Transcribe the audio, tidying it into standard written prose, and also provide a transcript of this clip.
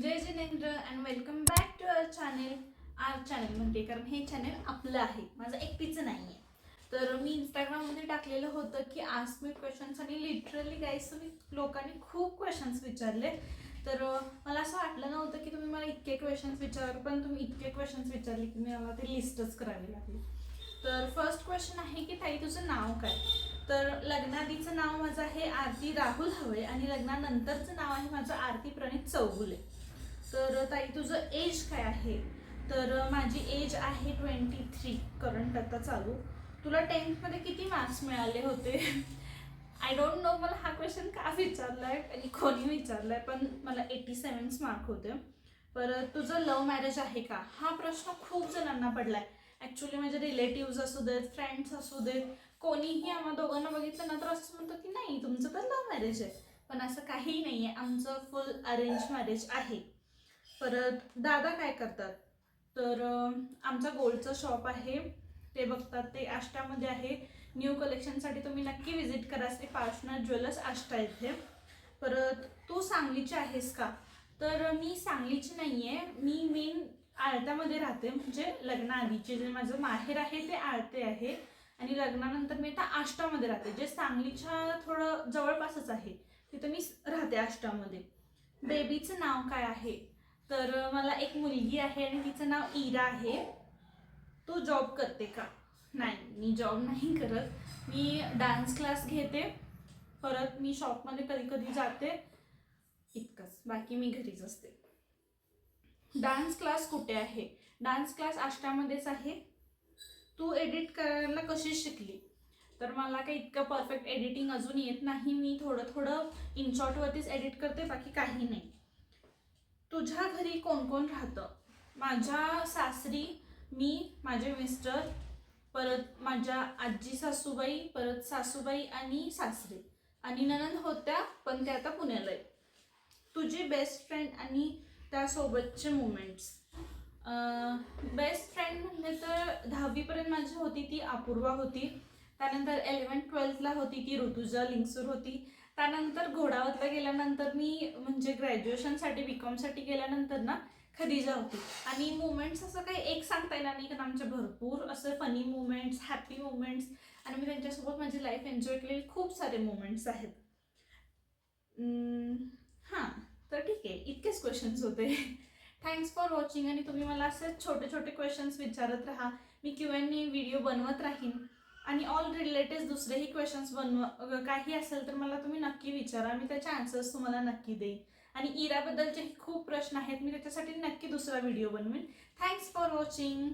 जय जिनेंद्र and welcome back to our channel म्हणते, कारण हे चॅनल आपलं आहे, माझं एकटीचं नाही आहे. तर मी इंस्टाग्राममध्ये टाकलेलं होतं की आस्क मी क्वेश्चन्स, आणि लिटरली गाईस तुम्ही लोकांनी खूप क्वेश्चन्स विचारले. तर मला असं वाटलं नव्हतं की तुम्ही मला इतके क्वेश्चन्स विचार, पण तुम्ही इतके क्वेश्चन्स विचारले की मला ते लिस्टच करावी लागली. तर फर्स्ट क्वेश्चन आहे की ताई तुझं नाव काय? तर लग्नाआधीचं नाव माझं आहे आरती राहुल हवळे आणि लग्नानंतरचं नाव आहे माझं आरती प्रणित चौगुले. तर ताई तुझं एज काय आहे? तर माझी एज आहे 23 करंट आता चालू. तुला 10th मध्ये किती मार्क्स मिळाले होते? आय डोंट नो मला हा क्वेश्चन का विचारलाय आणि कोणी विचारलाय, पण मला 87 मार्क होते. परत तुझं लव्ह मॅरेज आहे का, हा प्रश्न खूप जणांना पडलाय. ॲक्च्युली माझे रिलेटिव्स असू देत, फ्रेंड्स असू देत, कोणीही आम्हा दोघांना बघितलं ना तर असं म्हणतं की नाही तुमचं तर लव्ह मॅरेज आहे. पण असं काहीही नाही आहे, आमचं फुल अरेंज मॅरेज आहे. परत दादा काय करतात? तर आमचं गोल्डचं शॉप आहे, ते बघतात, ते आष्टामध्ये आहे. न्यू कलेक्शनसाठी तुम्ही नक्की विजिट करा, श्री पार्शनाथ ज्वेलर्स आष्टा इथे. परत तू सांगलीची आहेस का? तर मी सांगलीची नाही आहे, मी मेन आळत्यामध्ये राहते. म्हणजे लग्नाआधीचे जे माझं माहेर आहे ते आळते आहे, आणि लग्नानंतर मी आता आष्टामध्ये राहते, जे सांगलीच्या थोडं जवळपासच आहे, तिथे मी राहते आष्टामध्ये. बेबीचं नाव काय आहे? तर मला एक मुलगी आहे आणि तिचं नाव इरा आहे. तू जॉब करते का? नाही, मी जॉब नाही करत. मी डान्स क्लास घेते, परत मी शॉपमध्ये कधी कधी जाते, इतकंच. बाकी मी घरीच असते. डान्स क्लास कुठे आहे? डान्स क्लास आष्टामध्येच आहे. तू एडिट करायला कशी शिकली? तर मला काही इतकं परफेक्ट एडिटिंग अजून येत नाही. मी थोडं थोडं इन शॉर्टवरतीच एडिट करते, बाकी काही नाही. तुझ्या घरी कोण कोण राहतं? माझ्या सासरी मी, माझे मिस्टर, परत माझ्या आजी सासूबाई, परत सासूबाई आणि सासरे, आणि नणंद होत्या पण त्या आता पुण्याला आहे. तुझी बेस्ट फ्रेंड आणि त्यासोबतचे मुमेंट्स? बेस्ट फ्रेंड म्हणजे तर 10वीपर्यंत माझी होती ती अपूर्वा होती. त्यानंतर 11th-12thला होती ती ऋतुजा लिंगसूर होती. त्यानंतर घोडावतला गेल्यानंतर मी म्हणजे ग्रॅज्युएशनसाठी बीकॉमसाठी गेल्यानंतर ना खदिजा होती. आणि मुमेंट्स असं काही एक सांगता येणार नाही, कारण आमचे भरपूर असे फनी मुमेंट्स, हॅपी मुमेंट्स, आणि मी त्यांच्यासोबत माझी लाईफ एन्जॉय केलेली खूप सारे मुमेंट्स आहेत. हां, तर ठीक आहे, इतकेच क्वेश्चन्स होते. Thanks for watching. आणि तुम्ही मला असेच छोटे छोटे क्वेश्चन्स विचारत राहा, मी Q&A व्हिडिओ बनवत राहीन. आणि ऑल रिलेटेड दुसरेही क्वेश्चन्स काही असेल तर मला तुम्ही नक्की विचारा, मी त्याचे आन्सर्स तुम्हाला नक्की देईन. आणि इराबद्दलचे खूप प्रश्न आहेत, मी त्याच्यासाठी नक्की दुसरा व्हिडिओ बनवेन. Thanks for watching.